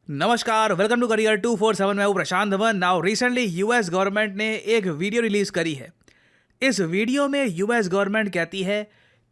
नमस्कार, welcome to career 247। मैं हूं Prashant Dhawan. Now recently US government ने एक वीडियो रिलीज करी है। इस वीडियो में यूएस गवर्नमेंट कहती है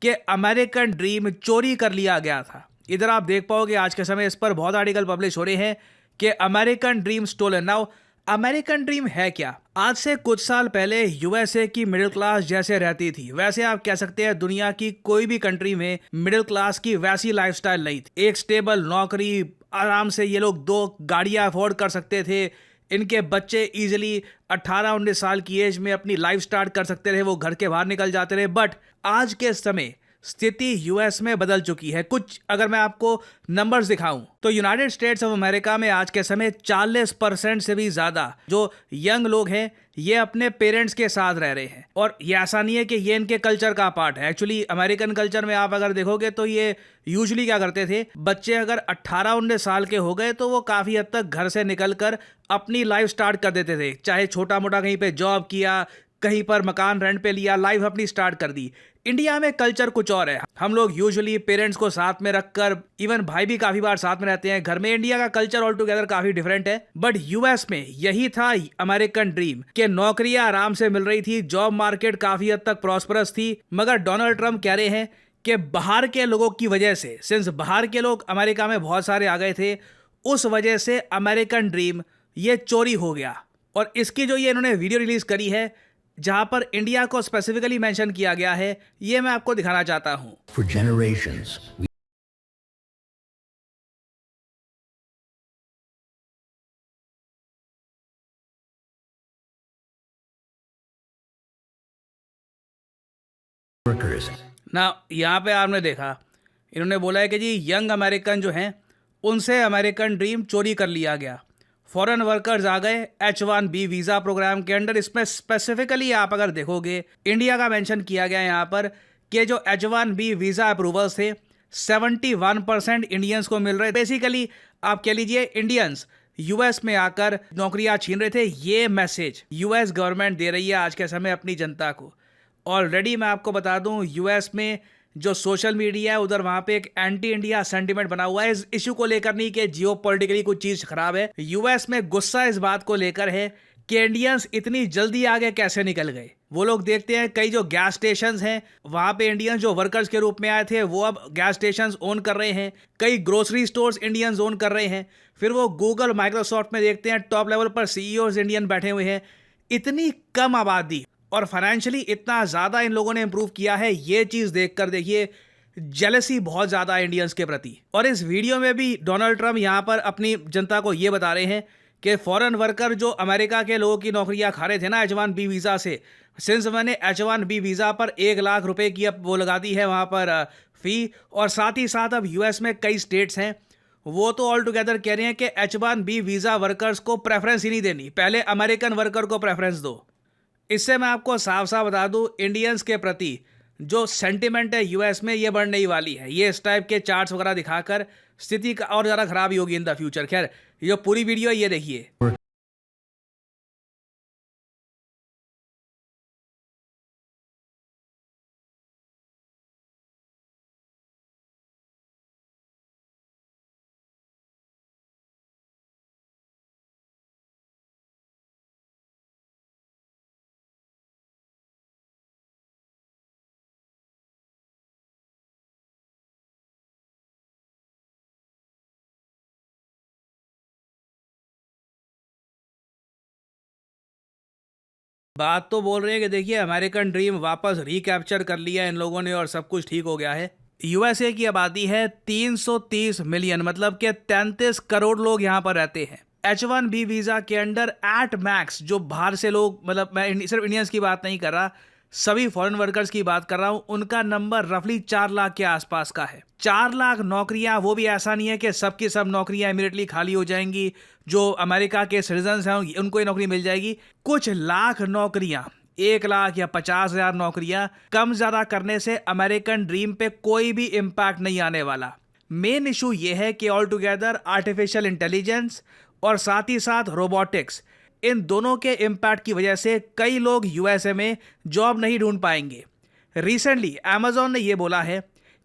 कि अमेरिकन ड्रीम चोरी कर लिया गया था। इधर आप देख पाओगे आज के समय इस पर बहुत आर्टिकल पब्लिश हो रहे हैं कि American dream stolen. Now American dream है क्या? आज से कुछ साल पहले यूएसए की मिडिल क्लास जैसे रहती थी, वैसे आप कह सकते हैं दुनिया की कोई भी कंट्री में मिडिल क्लास की वैसी लाइफस्टाइल नहीं थी। एक स्टेबल नौकरी, आराम से ये लोग 2 गाड़ियां अफोर्ड कर सकते थे। इनके बच्चे इजीली 18-19 साल की एज में अपनी लाइफ स्टार्ट कर सकते रहे, वो घर के बाहर निकल जाते रहे। बट आज के समय स्थिति यूएस में बदल चुकी है। कुछ अगर मैं आपको नंबर्स दिखाऊं तो यूनाइटेड स्टेट्स ऑफ अमेरिका में आज के समय 40% से भी ज्यादा जो यंग लोग हैं ये अपने पेरेंट्स के साथ रह रहे हैं। और ये ऐसा नहीं है कि ये इनके कल्चर का पार्ट है। एक्चुअली अमेरिकन कल्चर में आप अगर देखोगे तो ये यूजुअली क्या करते थे, बच्चे अगर 18-19 साल के हो गए तो वो काफ़ी हद तक घर से निकलकर अपनी लाइफ स्टार्ट कर देते थे। चाहे छोटा मोटा कहीं पे जॉब किया, कहीं पर मकान रेंट पे लिया, लाइफ अपनी स्टार्ट कर दी। इंडिया में कल्चर कुछ और है। हम लोग यूजुअली पेरेंट्स को साथ में रखकर, इवन भाई भी काफी बार साथ में रहते हैं घर में। इंडिया का कल्चर ऑल टुगेदर काफी डिफरेंट है। बट यूएस में यही था अमेरिकन ड्रीम कि नौकरियां आराम से मिल रही थी, जॉब मार्केट काफी हद तक प्रॉस्परस थी। मगर डोनाल्ड ट्रंप कह रहे हैं कि बाहर के लोगों की वजह से, सिंस बाहर के लोग अमेरिका में बहुत सारे आ गए थे, उस वजह से अमेरिकन ड्रीम ये चोरी हो गया। और इसकी जो ये इन्होंने वीडियो रिलीज करी है जहां पर इंडिया को स्पेसिफिकली मेंशन किया गया है, ये मैं आपको दिखाना चाहता हूं। For generations, workers ना यहाँ पे आपने देखा इन्होंने बोला है कि जी यंग अमेरिकन जो हैं उनसे अमेरिकन ड्रीम चोरी कर लिया गया। फॉरेन वर्कर्स आ गए H1B वीज़ा प्रोग्राम के अंडर। इसमें स्पेसिफिकली आप अगर देखोगे इंडिया का मेंशन किया गया है यहाँ पर कि जो H1B वीज़ा अप्रूवल्स थे 71% इंडियंस को मिल रहे। बेसिकली आप कह लीजिए इंडियंस यूएस में आकर नौकरियां छीन रहे थे। ये मैसेज यूएस गवर्नमेंट दे रही है आज के समय अपनी जनता को। ऑलरेडी मैं आपको बता दूं यूएस में जो सोशल मीडिया है उधर वहां पे एक एंटी इंडिया सेंटीमेंट बना हुआ है। इस इशू को लेकर नहीं कि जियो पॉलिटिकली कुछ चीज खराब है, यूएस में गुस्सा इस बात को लेकर है कि इंडियंस इतनी जल्दी आगे कैसे निकल गए। वो लोग देखते हैं कई जो गैस स्टेशंस हैं वहां पे इंडियंस जो वर्कर्स के रूप में आए थे वो अब गैस स्टेशंस ओन कर रहे हैं। कई ग्रोसरी स्टोर्स इंडियंस ओन कर रहे हैं। फिर वो गूगल, माइक्रोसॉफ्ट में देखते हैं टॉप लेवल पर सीईओज इंडियन बैठे हुए हैं। इतनी कम आबादी और फाइनेंशियली इतना ज़्यादा इन लोगों ने इंप्रूव किया है, ये चीज़ देखकर देखिए जेलसी बहुत ज़्यादा है इंडियंस के प्रति। और इस वीडियो में भी डोनाल्ड ट्रंप यहाँ पर अपनी जनता को ये बता रहे हैं कि फॉरेन वर्कर जो अमेरिका के लोगों की नौकरियाँ खा रहे थे ना H1B वीज़ा से, सिंस मैंने H1B वीज़ा पर 1 लाख रुपए की अब वो लगा दी है वहाँ पर फ़ी। और साथ ही साथ अब यूएस में कई स्टेट्स हैं वो तो ऑल टुगेदर कह रहे हैं कि H1B वीज़ा वर्कर्स को प्रेफरेंस ही नहीं देनी, पहले अमेरिकन वर्कर को प्रेफरेंस दो। इससे मैं आपको साफ साफ बता दूं इंडियंस के प्रति जो सेंटिमेंट है यूएस में ये बढ़ने ही वाली है। ये इस टाइप के चार्ट्स वगैरह दिखाकर स्थिति का और ज़्यादा खराब ही होगी इन द फ्यूचर। खैर ये पूरी वीडियो ये देखिए। बात तो बोल रहे हैं कि देखिए अमेरिकन ड्रीम वापस रिकैप्चर कर लिया इन लोगों ने और सब कुछ ठीक हो गया है। यूएसए की आबादी है 330 मिलियन, मतलब कि 33 करोड़ लोग यहाँ पर रहते हैं। H1B वीज़ा के अंडर एट मैक्स जो बाहर से लोग, मतलब मैं सिर्फ इंडियंस की बात नहीं कर रहा, सभी फॉरेन वर्कर्स की बात कर रहा हूं, उनका नंबर रफली 4 लाख के आसपास का है। 4 लाख नौकरियां, वो भी ऐसा नहीं है कि सबकी सब नौकरियां इमीडिएटली खाली हो जाएंगी। जो अमेरिका के सिटीजन्स हैं उनको ही नौकरी मिल जाएगी। कुछ लाख नौकरियां, 1 लाख या 50,000 नौकरियां कम ज़्यादा करने से अमेरिकन ड्रीम पे कोई भी इम्पैक्ट नहीं आने वाला। मेन इशू ये है कि ऑल टुगेदर आर्टिफिशियल इंटेलिजेंस और साथ ही साथ रोबोटिक्स, इन दोनों के इम्पैक्ट की वजह से कई लोग यूएसए में जॉब नहीं ढूंढ पाएंगे। रिसेंटली अमेजॉन ने यह बोला है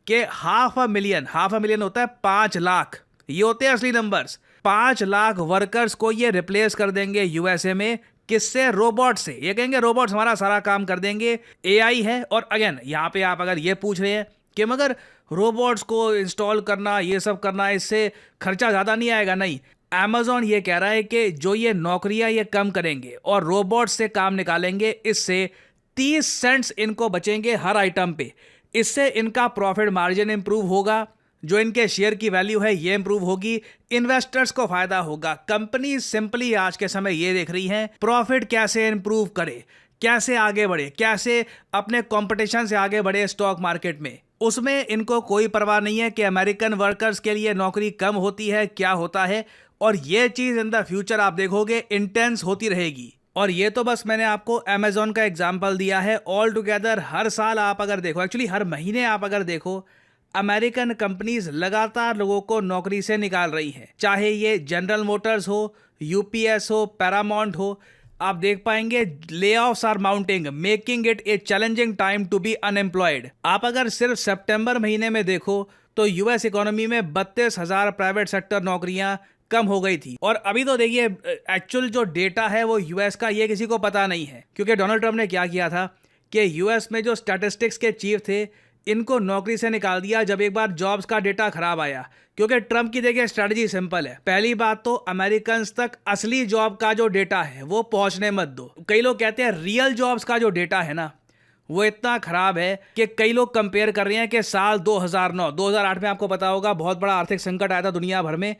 कि 500,000 होता है 5 लाख, ये होते हैं असली नंबर्स। 5 लाख वर्कर्स को ये रिप्लेस कर देंगे यूएसए में। किससे? रोबोट से। ये कहेंगे रोबोट्स हमारा सारा काम कर देंगे, एआई है। और अगेन यहाँ पे आप अगर ये पूछ रहे हैं कि मगर रोबोट्स को इंस्टॉल करना, ये सब करना, इससे खर्चा ज़्यादा नहीं आएगा? नहीं, अमेजॉन ये कह रहा है कि जो ये नौकरियां ये कम करेंगे और रोबोट से काम निकालेंगे, इससे 30 सेंट्स इनको बचेंगे हर आइटम पे। इससे इनका प्रॉफिट मार्जिन इंप्रूव होगा, जो इनके शेयर की वैल्यू है ये इंप्रूव होगी, इन्वेस्टर्स को फायदा होगा। कंपनी सिंपली आज के समय ये देख रही हैं प्रॉफिट कैसे इंप्रूव करे, कैसे आगे बढ़े, कैसे अपने कंपटीशन से आगे बढ़े स्टॉक मार्केट में। उसमें इनको कोई परवाह नहीं है कि अमेरिकन वर्कर्स के लिए नौकरी कम होती है, क्या होता है। और ये चीज़ इन द फ्यूचर आप देखोगे इंटेंस होती रहेगी। और ये तो बस मैंने आपको अमेजॉन का एग्जाम्पल दिया है। ऑल टुगेदर हर साल आप अगर देखो, एक्चुअली हर महीने आप अगर देखो, अमेरिकन कंपनीज लगातार लोगों को नौकरी से निकाल रही हैं। चाहे ये जनरल मोटर्स हो, यूपीएस हो, पैरामाउंट हो, आप देख पाएंगे layoffs are mounting, making it a challenging time to be unemployed. आप अगर सिर्फ सितंबर महीने में देखो तो यूएस इकोनॉमी में 32,000 प्राइवेट सेक्टर नौकरियां कम हो गई थी। और अभी तो देखिए एक्चुअल जो डेटा है वो यूएस का ये किसी को पता नहीं है, क्योंकि डोनाल्ड ट्रंप ने क्या किया था कि यूएस में जो स्टैटिस्टिक्स के चीफ थे इनको नौकरी से निकाल दिया जब एक बार जॉब्स का डेटा खराब आया। क्योंकि ट्रंप की देखिए स्ट्रैटेजी सिंपल है। पहली बात तो अमेरिकन तक असली जॉब का जो डेटा है वो पहुंचने मत दो। कई लोग कहते हैं रियल जॉब्स का जो डेटा है ना वो इतना खराब है कि कई लोग कंपेयर कर रहे हैं कि साल 2009-2008 में आपको पता होगा बहुत बड़ा आर्थिक संकट आया था दुनिया भर में।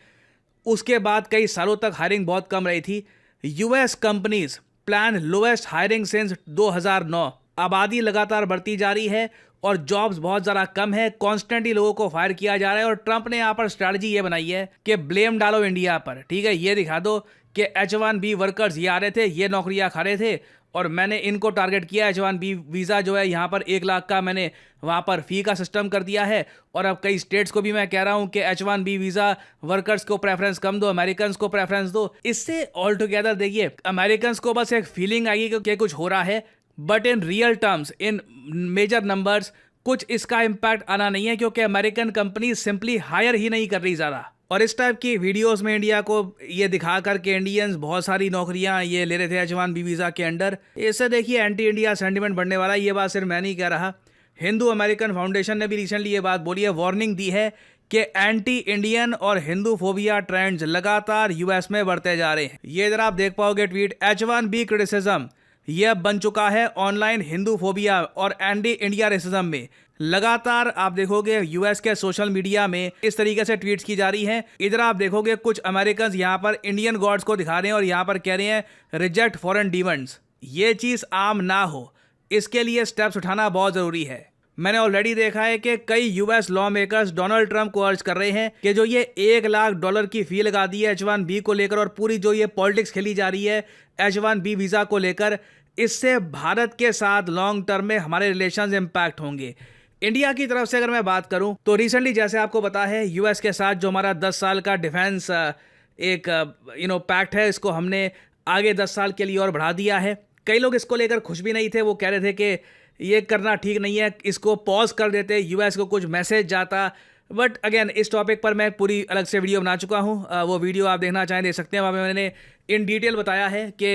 उसके बाद कई सालों तक हायरिंग बहुत कम रही थी। US companies plan lowest hiring since 2009। आबादी लगातार बढ़ती जा रही है और जॉब्स बहुत ज़्यादा कम है, कॉन्स्टेंटली लोगों को फायर किया जा रहा है। और ट्रंप ने यहाँ पर स्ट्रैटेजी ये बनाई है कि ब्लेम डालो इंडिया पर। ठीक है, ये दिखा दो कि H1B वर्कर्स ये आ रहे थे, ये नौकरियाँ खा रहे थे और मैंने इनको टारगेट किया। H1B वीज़ा जो है यहाँ पर 1 लाख का मैंने वहाँ पर फ़ी का सिस्टम कर दिया है। और अब कई स्टेट्स को भी मैं कह रहा हूँ कि H1B वीज़ा वर्कर्स को प्रेफरेंस कम दो, अमेरिकन को प्रेफरेंस दो। इससे ऑल टुगेदर देखिए अमेरिकन को बस एक फीलिंग आएगी कि कुछ हो रहा है, but in real terms, in major numbers कुछ इसका इम्पैक्ट आना नहीं है, क्योंकि अमेरिकन कंपनी सिंपली हायर ही नहीं कर रही ज़्यादा। और इस टाइप की वीडियोस में इंडिया को ये दिखा कर के इंडियंस बहुत सारी नौकरियां ये ले रहे थे H1B वीज़ा के अंडर, इससे देखिए एंटी इंडिया सेंटिमेंट बढ़ने वाला है। ये बात सिर्फ मैं नहीं कह रहा, हिंदू अमेरिकन फाउंडेशन ने भी रिसेंटली ये बात बोली है, वार्निंग दी है कि एंटी इंडियन और हिंदू फोबिया ट्रेंड्स लगातार यूएस में बढ़ते जा रहे हैं। ये इधर आप देख पाओगे ट्वीट, H1B क्रिटिसिज्म ये अब बन चुका है ऑनलाइन हिंदू फोबिया और एंटी इंडिया रेसिज्म में। लगातार आप देखोगे यूएस के सोशल मीडिया में इस तरीके से ट्वीट्स की जा रही हैं। इधर आप देखोगे कुछ अमेरिकन यहाँ पर इंडियन गॉड्स को दिखा रहे हैं और यहाँ पर कह रहे हैं रिजेक्ट फॉरेन डीमंड्स। ये चीज़ आम ना हो, इसके लिए स्टेप्स उठाना बहुत ज़रूरी है। मैंने ऑलरेडी देखा है कि कई US law makers Donald Trump को अर्ज कर रहे हैं कि जो ये $1 लाख की फी लगा दी है H1B को लेकर और पूरी जो ये पॉलिटिक्स खेली जा रही है H1B वीज़ा को लेकर, इससे भारत के साथ लॉन्ग टर्म में हमारे रिलेशंस इम्पैक्ट होंगे। इंडिया की तरफ से अगर मैं बात करूं तो रिसेंटली जैसे आपको पता है यूएस के साथ जो हमारा 10 साल का डिफेंस एक पैक्ट है, इसको हमने आगे 10 साल के लिए और बढ़ा दिया है। कई लोग इसको लेकर खुश भी नहीं थे, वो कह रहे थे कि ये करना ठीक नहीं है, इसको पॉज कर देते, यूएस को कुछ मैसेज जाता। बट अगेन इस टॉपिक पर मैं पूरी अलग से वीडियो बना चुका हूँ, वो वीडियो आप देखना चाहें देख सकते हैं। वहाँ पे मैंने इन डिटेल बताया है कि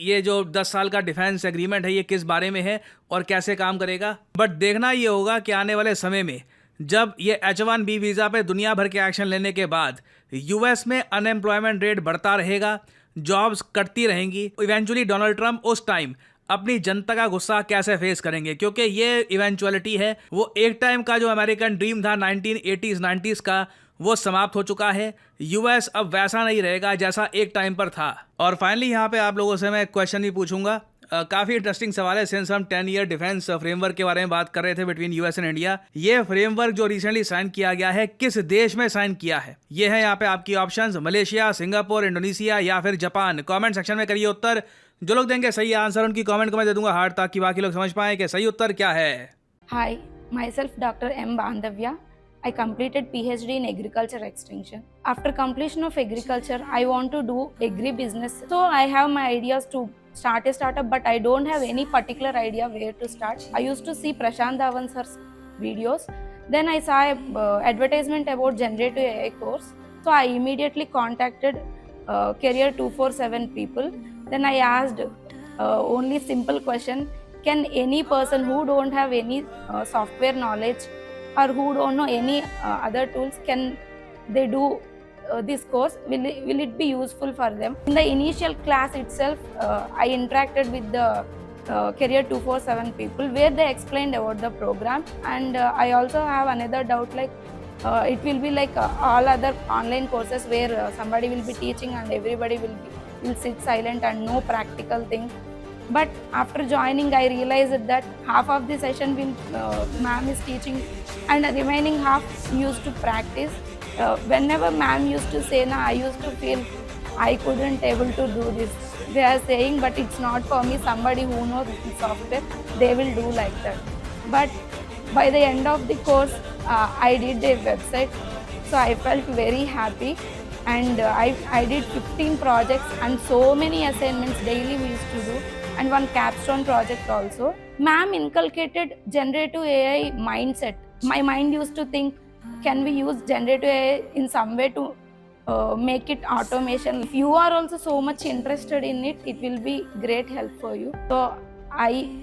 ये जो 10 साल का डिफेंस एग्रीमेंट है ये किस बारे में है और कैसे काम करेगा। बट देखना ये होगा कि आने वाले समय में जब ये H1B वीज़ा पे दुनिया भर के एक्शन लेने के बाद यूएस में अनएम्प्लॉयमेंट रेट बढ़ता रहेगा, जॉब्स कटती रहेंगी, इवेंचुअली डोनाल्ड ट्रंप उस टाइम अपनी जनता का गुस्सा कैसे फेस करेंगे, क्योंकि ये इवेंचुअलिटी है। वो एक टाइम का जो अमेरिकन ड्रीम था 1980s 90s का, वो समाप्त हो चुका है। यूएस अब वैसा नहीं रहेगा जैसा एक टाइम पर था। और फाइनली यहाँ पे आप लोगों से मैं क्वेश्चन भी पूछूंगा, काफ़ी इंटरेस्टिंग सवाल है। सिंस हम 10 ईयर डिफेंस फ्रेमवर्क के बारे में बात कर रहे थे बिटवीन यूएस एंड इंडिया, ये फ्रेमवर्क जो रिसेंटली साइन किया गया है किस देश में साइन किया है? ये है यहाँ पे आपकी ऑप्शंस, मलेशिया, सिंगापुर, इंडोनेशिया या फिर जापान। कमेंट सेक्शन में करिए उत्तर। जो लोग देंगे सही आंसर उनकी कमेंट को मैं दे दूंगा हार्ट, ताकि बाकी लोग समझ पाएं कि सही उत्तर क्या है। Hi, myself Dr. M. Bandhavya. I completed PhD in agriculture extension. After completion of agriculture, I want to do agri-business. So I have my ideas to start a startup, but I don't have any particular idea where to start. I used to see Prashant Dhawan sir's videos. Then I saw a advertisement about generative AI course. So I immediately contacted Career 247 people. Then I asked only simple question: can any person who don't have any software knowledge or who don't know any other tools, can they do this course? Will it be useful for them? In the initial class itself, I interacted with the Career 247 people where they explained about the program. And I also have another doubt, like it will be like all other online courses where somebody will be teaching and everybody will sit silent and no practical thing. But after joining, I realized that half of the session will ma'am is teaching and the remaining half used to practice. Whenever ma'am used to say na, I used to feel I couldn't able to do this. They are saying, but it's not for me. Somebody who knows software, they will do like that. But by the end of the course, I did a website, so I felt very happy. And I did 15 projects and so many assignments daily we used to do, and one capstone project also. Ma'am inculcated generative AI mindset. My mind used to think, can we use generative AI in some way to make it automation? If you are also so much interested in it, it will be great help for you. So I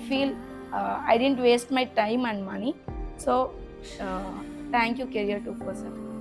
feel I didn't waste my time and money. So thank you, Career 247.